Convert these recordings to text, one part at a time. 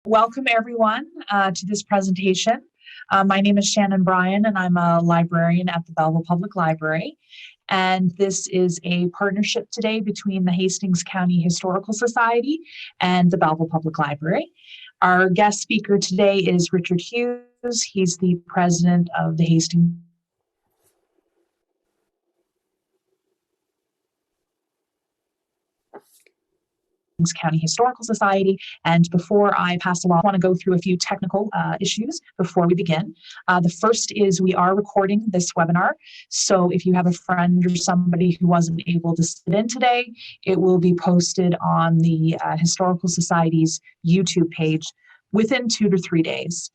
Welcome everyone to this presentation. My name is Shannon Bryan and I'm a librarian at the Belleville Public Library. And this is a partnership today between the Hastings County Historical Society and the Belleville Public Library. Our guest speaker today is Richard Hughes. He's the president of the Hastings County Historical Society. And before I pass along, I want to go through a few technical issues before we begin. The first is we are recording this webinar. So if you have a friend or somebody who wasn't able to sit in today, it will be posted on the Historical Society's YouTube page within 2 to 3 days.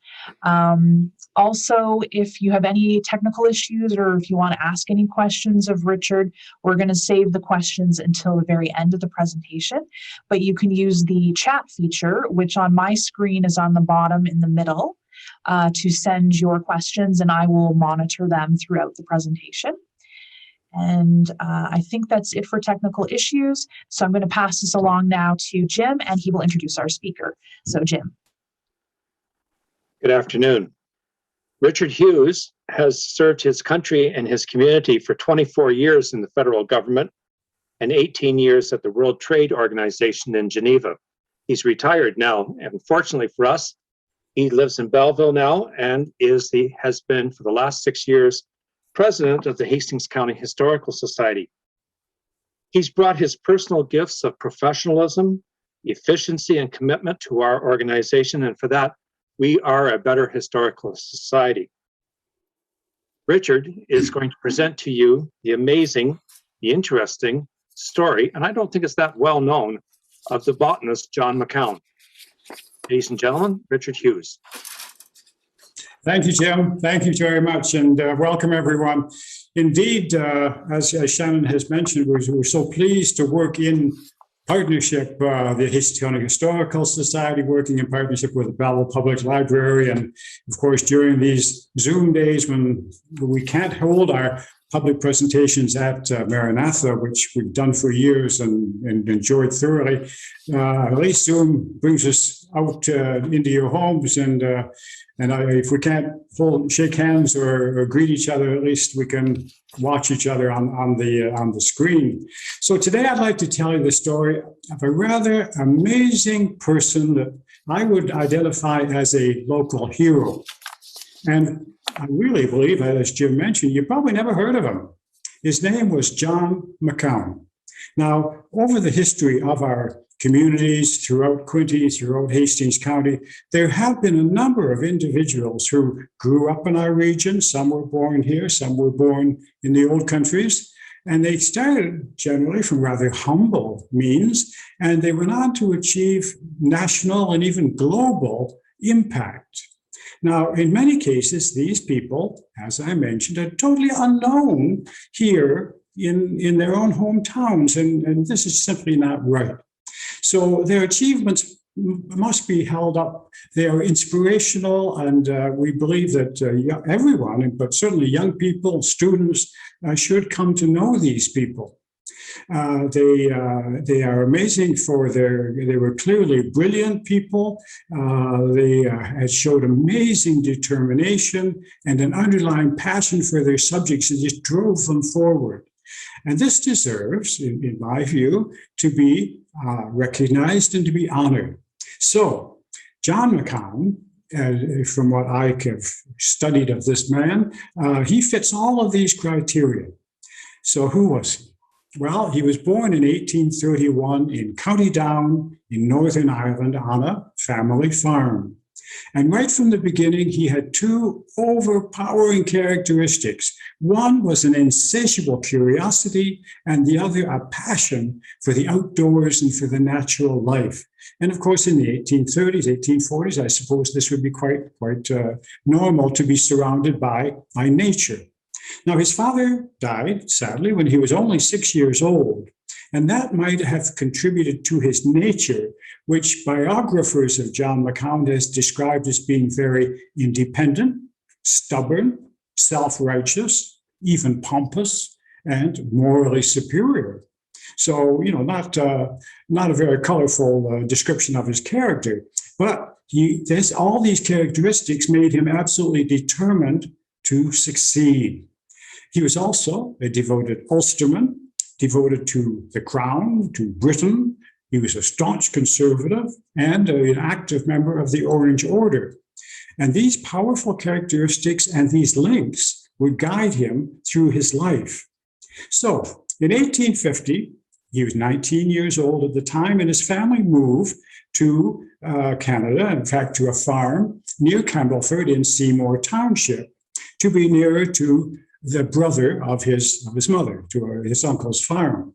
Also, if you have any technical issues or if you want to ask any questions of Richard, we're going to save the questions until the very end of the presentation. But you can use the chat feature, which on my screen is on the bottom in the middle, to send your questions, and I will monitor them throughout the presentation. And I think that's it for technical issues. So I'm going to pass this along now to Jim, and he will introduce our speaker. So Jim. Good afternoon. Richard Hughes has served his country and his community for 24 years in the federal government and 18 years at the World Trade Organization in Geneva. He's retired now, and fortunately for us, he lives in Belleville now and has been for the last 6 years president of the Hastings County Historical Society. He's brought his personal gifts of professionalism, efficiency, and commitment to our organization, and for that, we are a better historical society. Richard is going to present to you the amazing, the interesting story, and I don't think it's that well known, of the botanist John Macoun. Ladies and gentlemen, Richard Hughes. Thank you, Jim. Thank you very much, and welcome everyone. Indeed, as Shannon has mentioned, we're so pleased to work in partnership, the Hastings County Historical Society, working in partnership with the Belleville Public Library. And of course, during these Zoom days when we can't hold our public presentations at Maranatha, which we've done for years and enjoyed thoroughly, at least Zoom brings us out into your homes, and if we can't shake hands or greet each other, at least we can watch each other on the screen. So today I'd like to tell you the story of a rather amazing person that I would identify as a local hero. And I really believe, as Jim mentioned, you probably never heard of him. His name was John Macoun. Now, over the history of our communities throughout Quinte, throughout Hastings County, there have been a number of individuals who grew up in our region. Some were born here, some were born in the old countries, and they started generally from rather humble means, and they went on to achieve national and even global impact. Now, in many cases, these people, as I mentioned, are totally unknown here in their own hometowns, and this is simply not right. So their achievements must be held up. They are inspirational, and we believe that everyone, but certainly young people, students, should come to know these people. They are amazing they were clearly brilliant people. They had showed amazing determination and an underlying passion for their subjects that just drove them forward. And this deserves, in my view, to be recognized and to be honored. So, John Macoun, from what I have studied of this man, he fits all of these criteria. So who was he? Well, he was born in 1831 in County Down in Northern Ireland on a family farm. And right from the beginning, he had two overpowering characteristics. One was an insatiable curiosity, and the other a passion for the outdoors and for the natural life. And of course, in the 1830s, 1840s, I suppose this would be quite normal to be surrounded by nature. Now, his father died, sadly, when he was only 6 years old, and that might have contributed to his nature, which biographers of John Macoun has described as being very independent, stubborn, self-righteous, even pompous, and morally superior. So, not a very colorful description of his character, but All these characteristics made him absolutely determined to succeed. He was also a devoted Ulsterman, devoted to the Crown, to Britain. He was a staunch conservative and an active member of the Orange Order. And these powerful characteristics and these links would guide him through his life. So in 1850, he was 19 years old at the time, and his family moved to Canada, in fact, to a farm near Campbellford in Seymour Township, to be nearer to the brother of his mother, to his uncle's farm.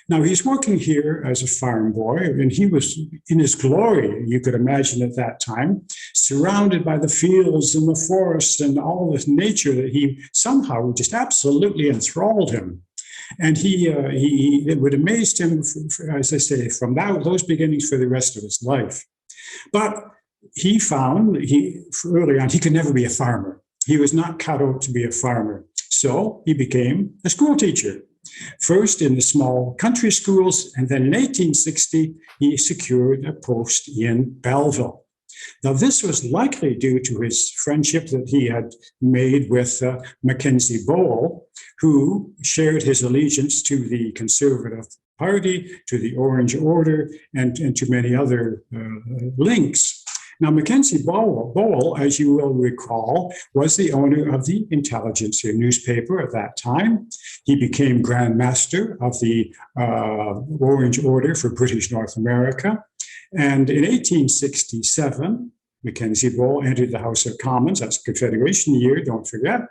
Now, he's working here as a farm boy, and he was in his glory, you could imagine at that time, surrounded by the fields and the forests and all this nature that he somehow just absolutely enthralled him. And it would amaze him, as I say, from those beginnings for the rest of his life. But he found, early on, he could never be a farmer. He was not cut out to be a farmer. So he became a school teacher, first in the small country schools, and then in 1860, he secured a post in Belleville. Now, this was likely due to his friendship that he had made with Mackenzie Bowell, who shared his allegiance to the Conservative Party, to the Orange Order, and to many other links. Now, Mackenzie Bowell, as you will recall, was the owner of the Intelligencer newspaper at that time. He became Grand Master of the Orange Order for British North America. And in 1867, Mackenzie Bowell entered the House of Commons. That's Confederation year, don't forget.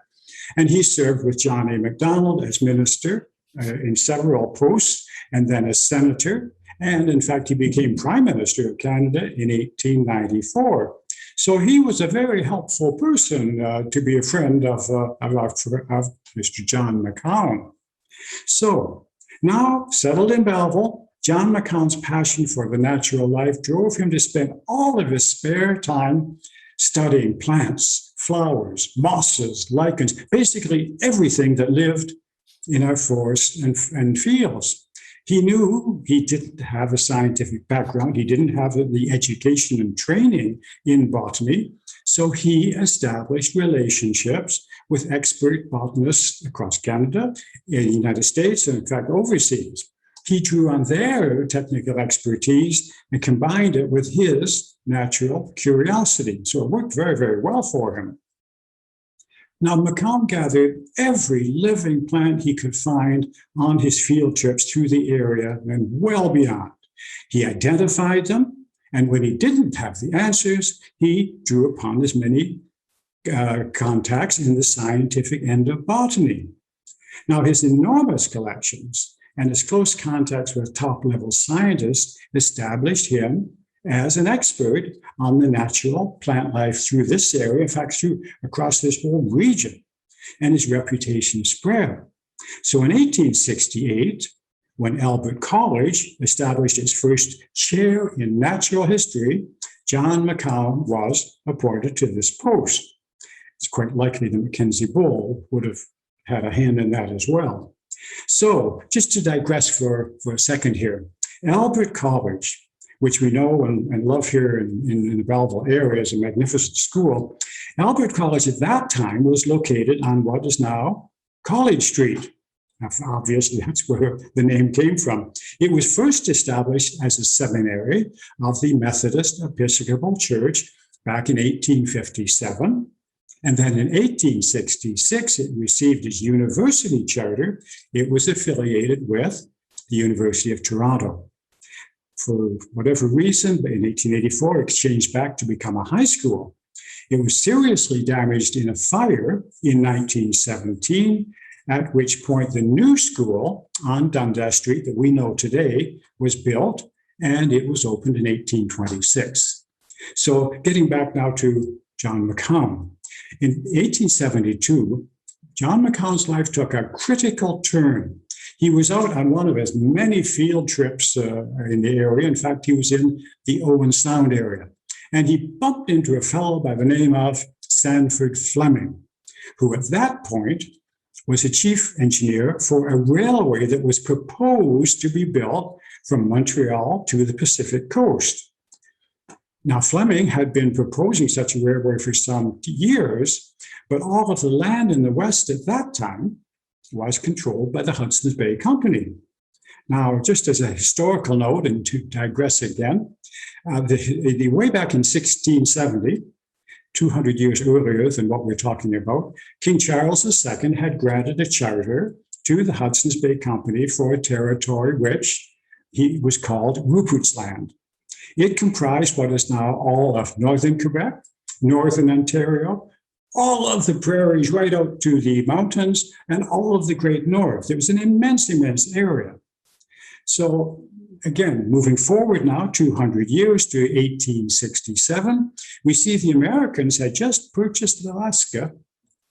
And he served with John A. Macdonald as minister in several posts, and then as senator. And in fact, he became Prime Minister of Canada in 1894. So he was a very helpful person to be a friend of Mr. John Macoun. So now, settled in Belleville, John Macoun's passion for the natural life drove him to spend all of his spare time studying plants, flowers, mosses, lichens, basically everything that lived in our forests and fields. He knew he didn't have a scientific background. He didn't have the education and training in botany. So he established relationships with expert botanists across Canada, in the United States, and in fact overseas. He drew on their technical expertise and combined it with his natural curiosity. So it worked very, very well for him. Now, Macoun gathered every living plant he could find on his field trips through the area and well beyond. He identified them, and when he didn't have the answers, he drew upon his many contacts in the scientific end of botany. Now, his enormous collections and his close contacts with top-level scientists established him as an expert on the natural plant life through this area, in fact, across this whole region, and his reputation spread. So in 1868, when Albert College established its first chair in natural history, John Macoun was appointed to this post. It's quite likely that Mackenzie Bowell would have had a hand in that as well. So just to digress for a second here, Albert College, which we know and love here in the Belleville area, is a magnificent school. Albert College at that time was located on what is now College Street. Now, obviously, that's where the name came from. It was first established as a seminary of the Methodist Episcopal Church back in 1857. And then in 1866, it received its university charter. It was affiliated with the University of Toronto. For whatever reason, in 1884, it changed back to become a high school. It was seriously damaged in a fire in 1917, at which point the new school on Dundas Street that we know today was built, and it was opened in 1826. So getting back now to John Macoun. In 1872, John Macoun's life took a critical turn. He was out on one of his many field trips in the area. In fact, he was in the Owen Sound area. And he bumped into a fellow by the name of Sanford Fleming, who at that point was a chief engineer for a railway that was proposed to be built from Montreal to the Pacific coast. Now, Fleming had been proposing such a railway for some years, but all of the land in the West at that time was controlled by the Hudson's Bay Company. Now, just as a historical note, and to digress again, the way back in 1670, 200 years earlier than what we're talking about, King Charles II had granted a charter to the Hudson's Bay Company for a territory which he was called Rupert's Land. It comprised what is now all of northern Quebec, northern Ontario, all of the prairies right out to the mountains, and all of the Great North. It was an immense, immense area. So again, moving forward now 200 years to 1867, we see the Americans had just purchased Alaska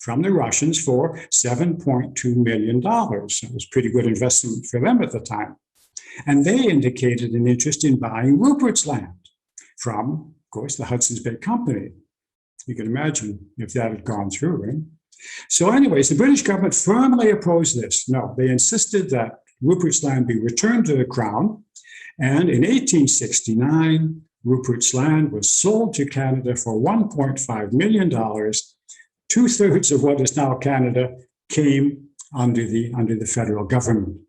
from the Russians for $7.2 million. It was a pretty good investment for them at the time. And they indicated an interest in buying Rupert's Land from, of course, the Hudson's Bay Company. You can imagine if that had gone through, right? So anyways, the British government firmly opposed this. No, they insisted that Rupert's Land be returned to the Crown. And in 1869, Rupert's Land was sold to Canada for $1.5 million. 2/3 of what is now Canada came under the federal government.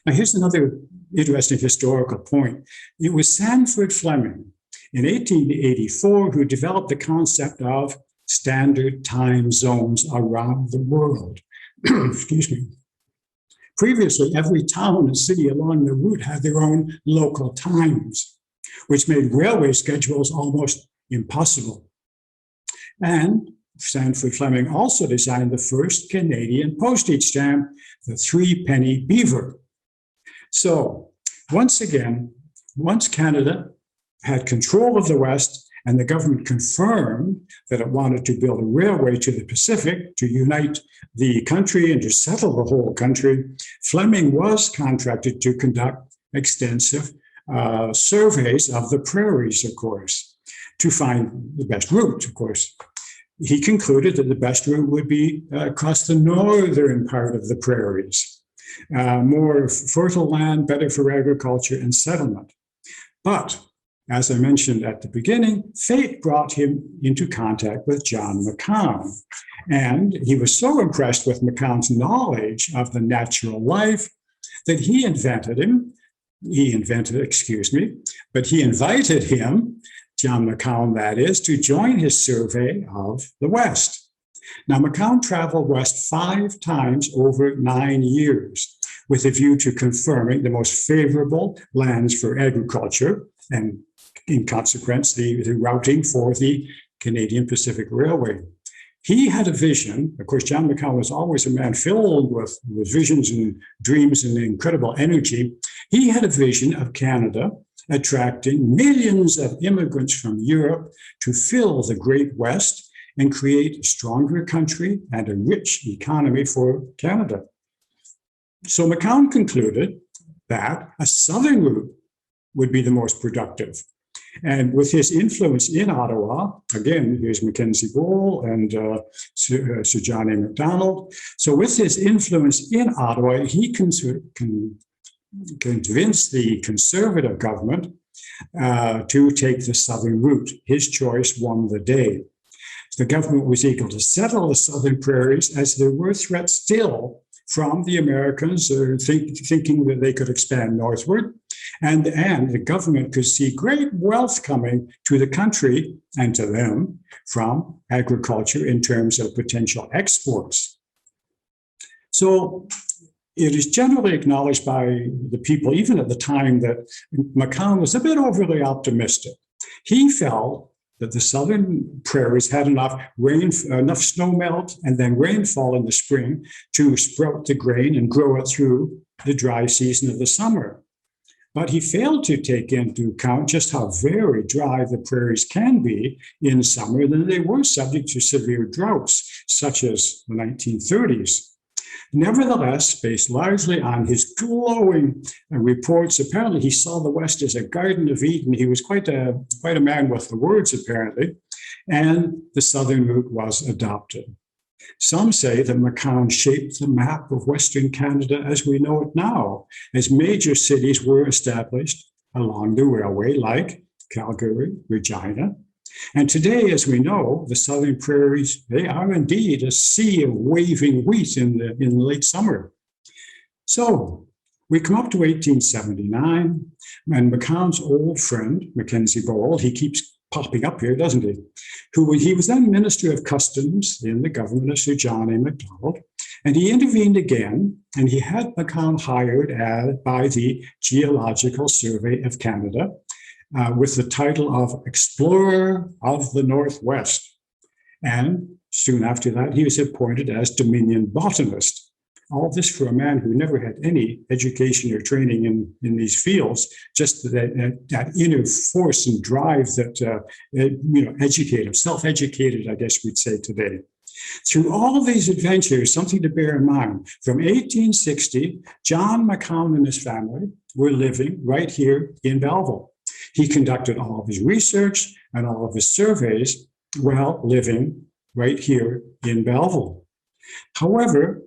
Now, here's another interesting historical point. It was Sanford Fleming in 1884 who developed the concept of standard time zones around the world. Excuse me. Previously, every town and city along the route had their own local times, which made railway schedules almost impossible. And Sanford Fleming also designed the first Canadian postage stamp, the 3-penny beaver. So once again, once Canada had control of the West and the government confirmed that it wanted to build a railway to the Pacific to unite the country and to settle the whole country, Fleming was contracted to conduct extensive surveys of the prairies, of course, to find the best route, of course. He concluded that the best route would be across the northern part of the prairies, more fertile land, better for agriculture and settlement. But as I mentioned at the beginning, fate brought him into contact with John Macoun. And he was so impressed with Macoun's knowledge of the natural life that he invited him, John Macoun that is, to join his survey of the West. Now, Macoun traveled west 5 times over 9 years with a view to confirming the most favorable lands for agriculture and in consequence, the routing for the Canadian Pacific Railway. He had a vision. Of course, John Macoun was always a man filled with visions and dreams and incredible energy. He had a vision of Canada attracting millions of immigrants from Europe to fill the Great West and create a stronger country and a rich economy for Canada. So Macoun concluded that a southern route would be the most productive. And with his influence in Ottawa, again, here's Mackenzie Bull and Sir John A. Macdonald. So with his influence in Ottawa, he convinced the Conservative government to take the southern route. His choice won the day. The government was eager to settle the southern prairies as there were threats still from the Americans thinking that they could expand northward. And the government could see great wealth coming to the country and to them from agriculture in terms of potential exports. So it is generally acknowledged by the people, even at the time, that Macoun was a bit overly optimistic. He felt that the southern prairies had enough snow melt and then rainfall in the spring to sprout the grain and grow it through the dry season of the summer. But he failed to take into account just how very dry the prairies can be in summer, and they were subject to severe droughts, such as the 1930s. Nevertheless, based largely on his glowing reports, apparently he saw the West as a Garden of Eden. He was quite a man with the words, apparently, and the southern route was adopted. Some say that Macoun shaped the map of Western Canada as we know it now, as major cities were established along the railway, like Calgary, Regina. And today, as we know, the southern prairies, they are indeed a sea of waving wheat in the late summer. So we come up to 1879, and Macoun's old friend, Mackenzie Bold, he keeps popping up here, doesn't he? He was then Minister of Customs in the government of Sir John A. Macdonald, and he intervened again, and he had Macoun hired by the Geological Survey of Canada with the title of Explorer of the Northwest. And soon after that, he was appointed as Dominion Botanist. All this for a man who never had any education or training in these fields, just that inner force and drive that, educated, self-educated, I guess we'd say today. Through all of these adventures, something to bear in mind, from 1860, John Macoun and his family were living right here in Belleville. He conducted all of his research and all of his surveys while living right here in Belleville. However,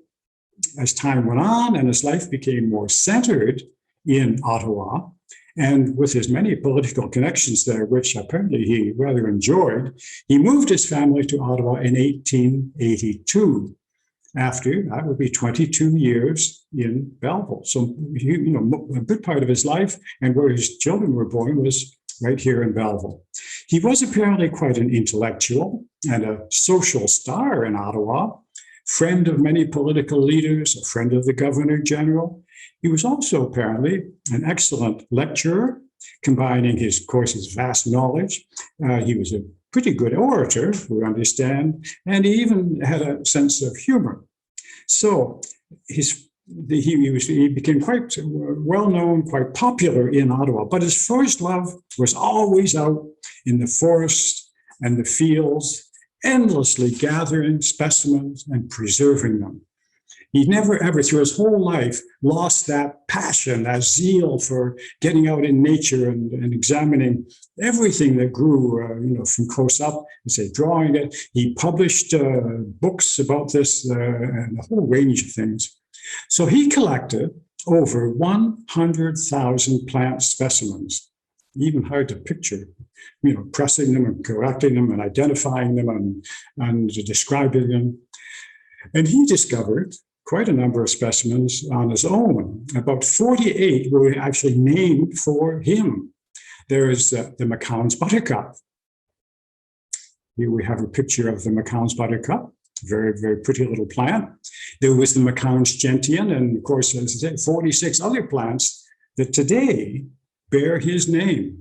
as time went on and his life became more centered in Ottawa, and with his many political connections there, which apparently he rather enjoyed, he moved his family to Ottawa in 1882. After that would be 22 years in Belleville. So, a good part of his life and where his children were born was right here in Belleville. He was apparently quite an intellectual and a social star in Ottawa, friend of many political leaders, a friend of the Governor General. He was also apparently an excellent lecturer, combining his vast knowledge. He was a pretty good orator, we understand, and he even had a sense of humor. So he became quite well-known, quite popular in Ottawa, but his first love was always out in the forest and the fields, endlessly gathering specimens and preserving them. He never ever, through his whole life, lost that passion, that zeal for getting out in nature and examining everything that grew, from close up, drawing it. He published books about this and a whole range of things. So he collected over 100,000 plant specimens. Even hard to picture, pressing them and collecting them and identifying them and describing them. And he discovered quite a number of specimens on his own. About 48 were actually named for him. There is the Macouns buttercup. Here we have a picture of the Macouns buttercup. Very, very pretty little plant. There was the Macouns gentian, and of course, as I said, 46 other plants that today bear his name.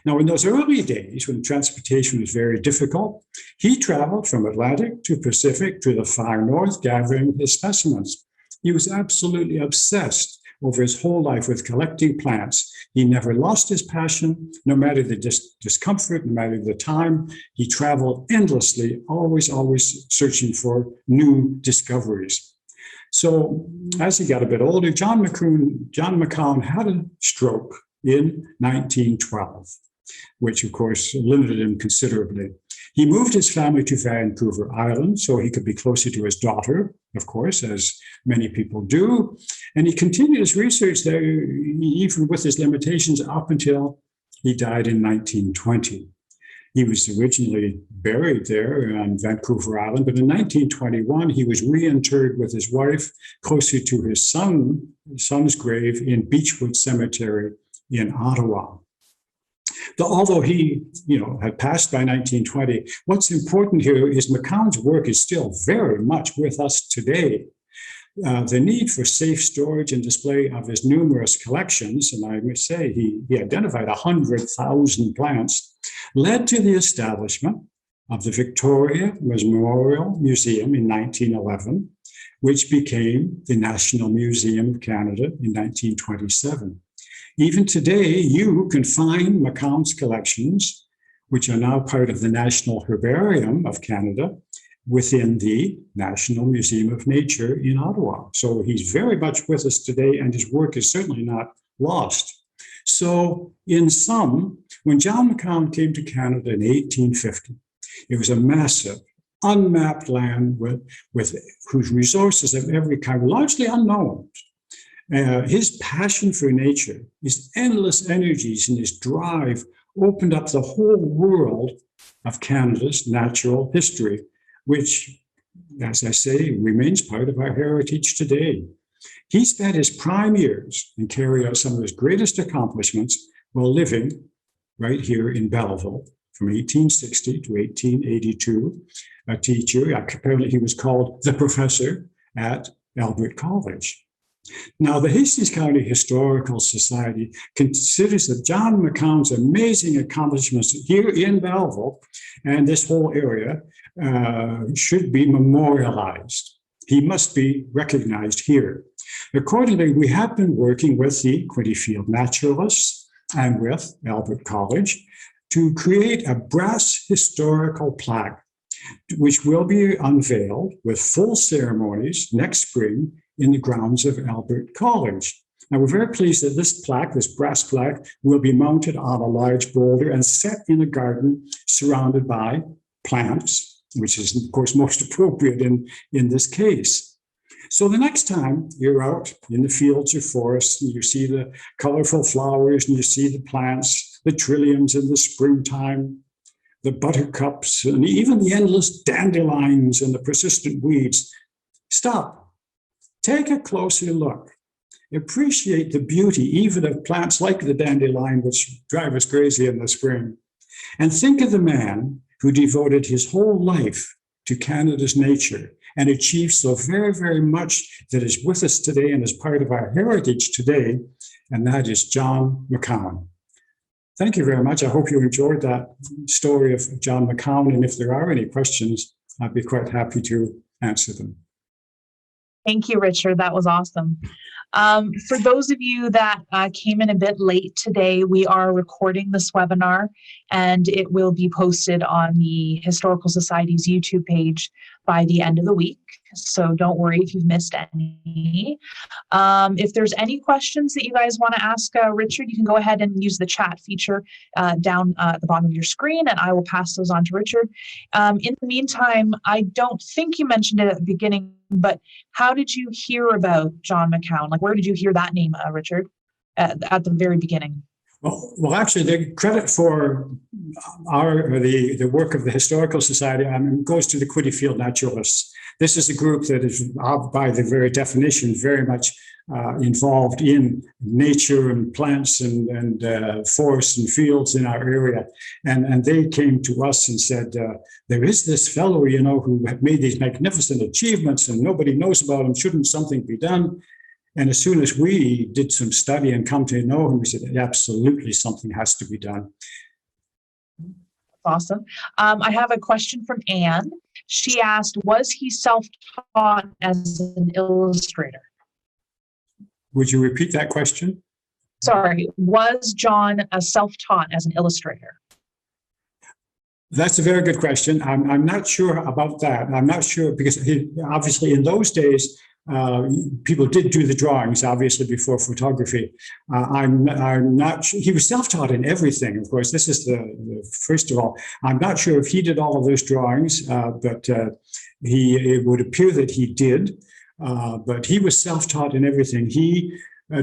Now, in those early days, when transportation was very difficult, he traveled from Atlantic to Pacific to the far north, gathering his specimens. He was absolutely obsessed over his whole life with collecting plants. He never lost his passion, no matter the discomfort, no matter the time. He traveled endlessly, always searching for new discoveries. So as he got a bit older, John Macoun had a stroke in 1912, which of course limited him considerably. He moved his family to Vancouver Island so he could be closer to his daughter, of course, as many people do. And he continued his research there, even with his limitations, up until he died in 1920. He was originally buried there on Vancouver Island, but in 1921, he was reinterred with his wife closer to his son's grave in Beechwood Cemetery in Ottawa. Although he, had passed by 1920, what's important here is Macoun's work is still very much with us today. The need for safe storage and display of his numerous collections, and I must say he identified 100,000 plants, led to the establishment of the Victoria Memorial Museum in 1911, which became the National Museum of Canada in 1927. Even today, you can find Macoun's collections, which are now part of the National Herbarium of Canada, within the National Museum of Nature in Ottawa. So he's very much with us today, and his work is certainly not lost. So in sum, when John Macoun came to Canada in 1850, it was a massive, unmapped land with whose resources of every kind were largely unknown. His passion for nature, his endless energies, and his drive opened up the whole world of Canada's natural history, which, as I say, remains part of our heritage today. He spent his prime years and carried out some of his greatest accomplishments while living right here in Belleville from 1860 to 1882, a teacher. Apparently he was called the professor at Albert College. Now, the Hastings County Historical Society considers that John Macoun's amazing accomplishments here in Belleville and this whole area should be memorialized. He must be recognized here. Accordingly, we have been working with the Quinte Field Naturalists and with Albert College to create a brass historical plaque, which will be unveiled with full ceremonies next spring in the grounds of Albert College. Now, we're very pleased that this plaque, this brass plaque, will be mounted on a large boulder and set in a garden surrounded by plants, which is, of course, most appropriate in this case. So the next time you're out in the fields or forests and you see the colorful flowers and you see the plants, the trilliums in the springtime, the buttercups, and even the endless dandelions and the persistent weeds, stop. Take a closer look. Appreciate the beauty even of plants like the dandelion, which drive us crazy in the spring. And think of the man who devoted his whole life to Canada's nature and achieved so very, very much that is with us today and is part of our heritage today, and that is John Macoun. Thank you very much. I hope you enjoyed that story of John Macoun, and if there are any questions, I'd be quite happy to answer them. Thank you, Richard. That was awesome. For those of you that came in a bit late today, we are recording this webinar and it will be posted on the Historical Society's YouTube page by the end of the week. So don't worry if you've missed any. If there's any questions that you guys want to ask Richard, you can go ahead and use the chat feature down at the bottom of your screen, and I will pass those on to Richard. In the meantime, I don't think you mentioned it at the beginning, but how did you hear about John Macoun? Like, where did you hear that name, Richard, at the very beginning? Well, actually, the credit for the work of the Historical Society goes to the Quinte Field Naturalists. This is a group that is, by the very definition, very much involved in nature and plants and forests and fields in our area. And they came to us and said, there is this fellow, you know, who had made these magnificent achievements and nobody knows about him. Shouldn't something be done? And as soon as we did some study and come to know him, we said, absolutely, something has to be done. Awesome. I have a question from Anne. She asked, was he self-taught as an illustrator? Would you repeat that question? Sorry, was John self-taught as an illustrator? That's a very good question. I'm not sure about that. I'm not sure because obviously in those days, people did do the drawings, obviously, before photography. I'm not sure. He was self-taught in everything, of course. This is the first of all. I'm not sure if he did all of those drawings, but it would appear that he did. But he was self-taught in everything.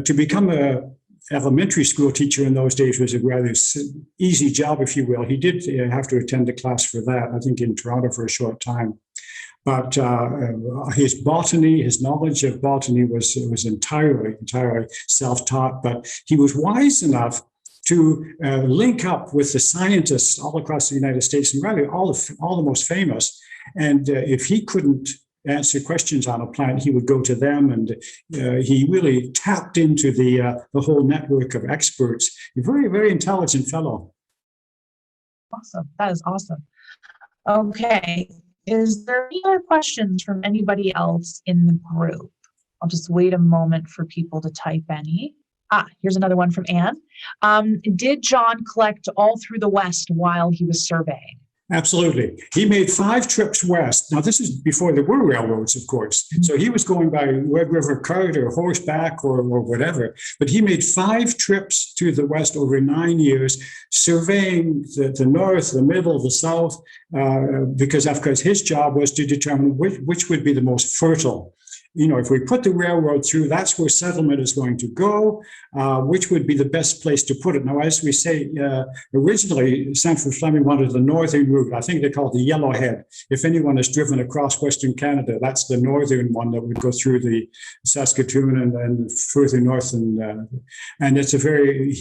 To become a elementary school teacher in those days was a rather easy job, if you will. He did have to attend a class for that, I think in Toronto for a short time. But his botany, his knowledge of botany was entirely self-taught. But he was wise enough to link up with the scientists all across the United States, and really all the most famous. And if he couldn't answer questions on a plant, he would go to them, and he really tapped into the whole network of experts. A very, very intelligent fellow. Awesome. That is awesome. Okay. Is there any other questions from anybody else in the group? I'll just wait a moment for people to type any. Here's another one from Anne. Did John collect all through the West while he was surveying? Absolutely. He made 5 trips west. Now, this is before there were railroads, of course. So he was going by Red River cart or horseback or whatever. But he made 5 trips to the west over 9 years, surveying the north, the middle, the south, because, of course, his job was to determine which would be the most fertile if we put the railroad through, that's where settlement is going to go, which would be the best place to put it. Now, as we say, originally, Sanford Fleming wanted the northern route. I think they call it the Yellowhead. If anyone has driven across Western Canada, that's the northern one that would go through the Saskatoon and then further north. And it's a very,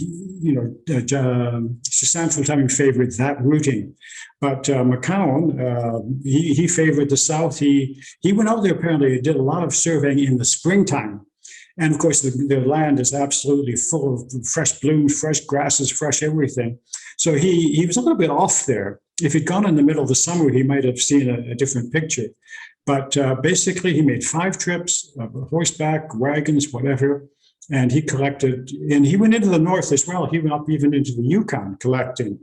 Sanford Fleming favored that routing. But Macoun, he favored the south. He went out there apparently, did a lot of surveying in the springtime. And of course, the land is absolutely full of fresh blooms, fresh grasses, fresh everything. So he was a little bit off there. If he'd gone in the middle of the summer, he might have seen a different picture. But basically, he made 5 trips, horseback, wagons, whatever. And he collected, and he went into the north as well. He went up even into the Yukon collecting.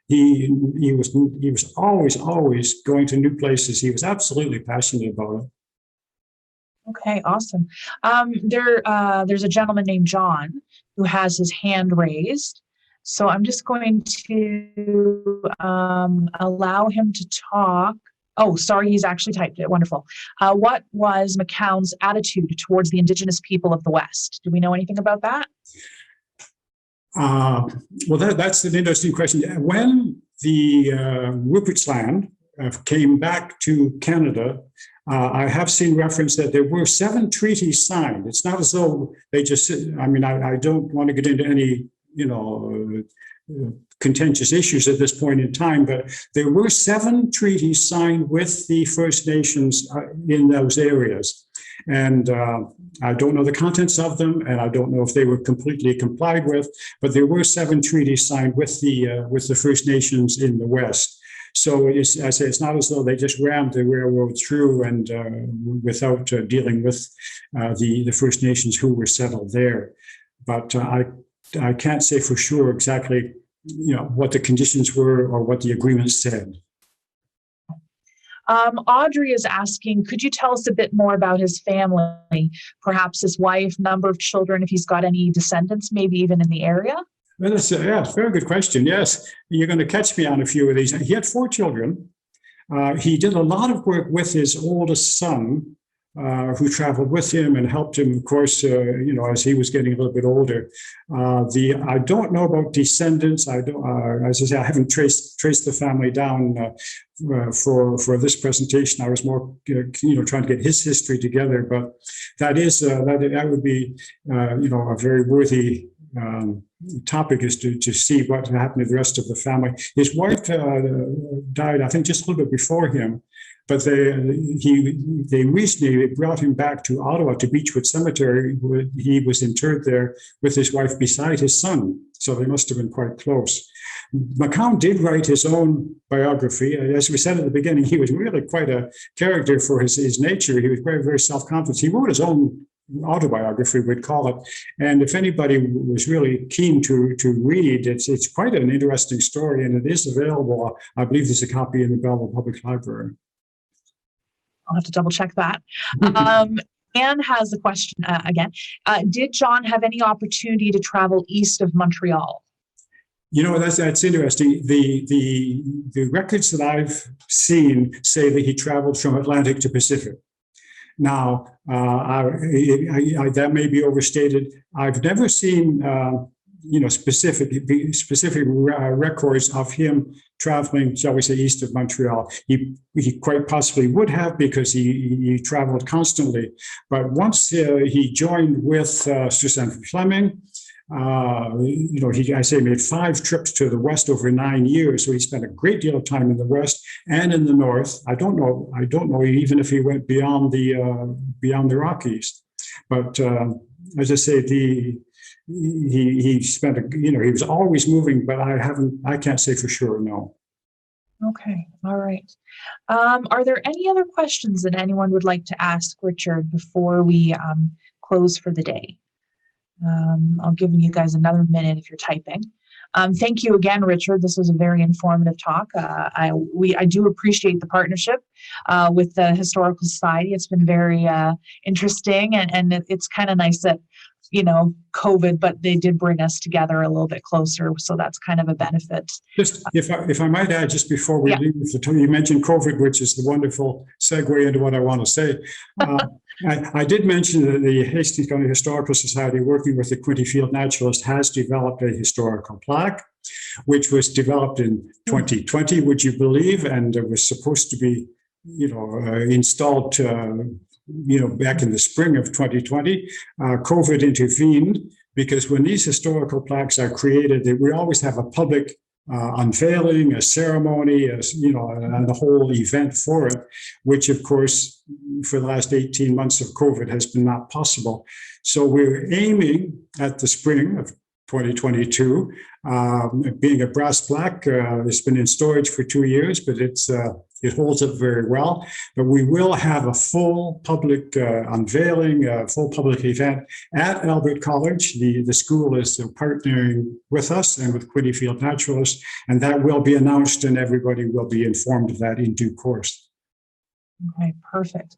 He was always going to new places. He was absolutely passionate about it. Okay, awesome. There's a gentleman named John who has his hand raised. So I'm just going to allow him to talk. Oh, sorry, he's actually typed it. Wonderful. What was Macoun's attitude towards the Indigenous people of the West? Do we know anything about that? Well, that's an interesting question. When the Rupert's Land came back to Canada, I have seen reference that there were 7 treaties signed. It's not as though they just, I don't want to get into any, contentious issues at this point in time, but there were 7 treaties signed with the First Nations in those areas. And I don't know the contents of them, and I don't know if they were completely complied with, but there were 7 treaties signed with the First Nations in the West. So I say it's not as though they just rammed the railroad through and without dealing with the First Nations who were settled there. But I can't say for sure exactly, what the conditions were or what the agreement said. Audrey is asking, could you tell us a bit more about his family, perhaps his wife, number of children, if he's got any descendants, maybe even in the area? Well, that's a very good question. Yes, you're going to catch me on a few of these. He had 4 children. He did a lot of work with his oldest son, who traveled with him and helped him, of course, as he was getting a little bit older. I don't know about descendants. As I say, I haven't traced the family down for this presentation. I was more, trying to get his history together. But that would be, a very worthy topic is to see what happened to the rest of the family. His wife died, I think, just a little bit before him. But they recently brought him back to Ottawa to Beechwood Cemetery. He was interred there with his wife beside his son. So they must have been quite close. Macoun did write his own biography. As we said at the beginning, he was really quite a character for his nature. He was very, very self-confident. He wrote his own autobiography, we'd call it. And if anybody was really keen to read, it's quite an interesting story, and it is available. I believe there's a copy in the Belleville Public Library. I'll have to double check that. Anne has a question again. Did John have any opportunity to travel east of Montreal? That's interesting. The records that I've seen say that he traveled from Atlantic to Pacific. Now, that may be overstated. I've never seen specific records of him traveling, shall we say, east of Montreal. He quite possibly would have, because he traveled constantly. But once he joined with Sir Sanford Fleming, he made 5 trips to the west over 9 years. So he spent a great deal of time in the west and in the north. I don't know even if he went beyond the Rockies. But as I say, he spent he was always moving, but I can't say for sure, no. Okay, all right. Are there any other questions that anyone would like to ask Richard before we close for the day? I'll give you guys another minute if you're typing. Thank you again, Richard. This was a very informative talk. I do appreciate the partnership with the Historical Society. It's been very interesting, and it's kind of nice that, COVID, but they did bring us together a little bit closer. So that's kind of a benefit. Just if I might add, just before we leave, you mentioned COVID, which is the wonderful segue into what I want to say. I did mention that the Hastings County Historical Society, working with the Quinte Field Naturalist, has developed a historical plaque, which was developed in 2020, would you believe, and it was supposed to be, installed, back in the spring of 2020. COVID intervened because when these historical plaques are created, we always have a public unveiling, a ceremony, and the whole event for it, which of course for the last 18 months of COVID has been not possible. So we're aiming at the spring of 2022, being a brass plaque. It's been in storage for 2 years, but it holds up very well. But we will have a full public unveiling, a full public event at Albert College. The school is partnering with us and with Quinte Field Naturalists, and that will be announced, and everybody will be informed of that in due course. Okay, perfect.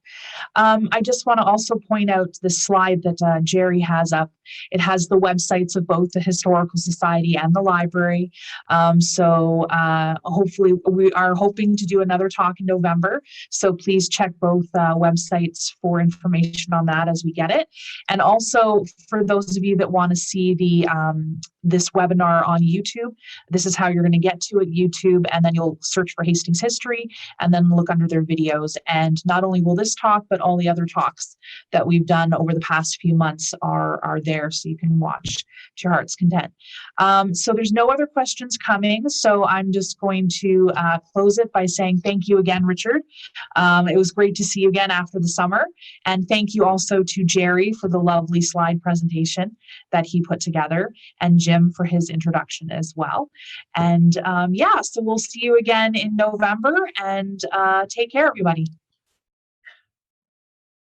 I just want to also point out the slide that Jerry has up. It has the websites of both the Historical Society and the library. So hopefully we are hoping to do another talk in November. So please check both websites for information on that as we get it. And also for those of you that want to see the this webinar on YouTube, this is how you're going to get to it, YouTube, and then you'll search for Hastings History and then look under their videos. And not only will this talk, but all the other talks that we've done over the past few months are there, so you can watch to your heart's content. So there's no other questions coming, so I'm just going to close it by saying thank you again, Richard. It was great to see you again after the summer, and thank you also to Jerry for the lovely slide presentation that he put together, and Jim for his introduction as well. And so we'll see you again in November, and take care, everybody.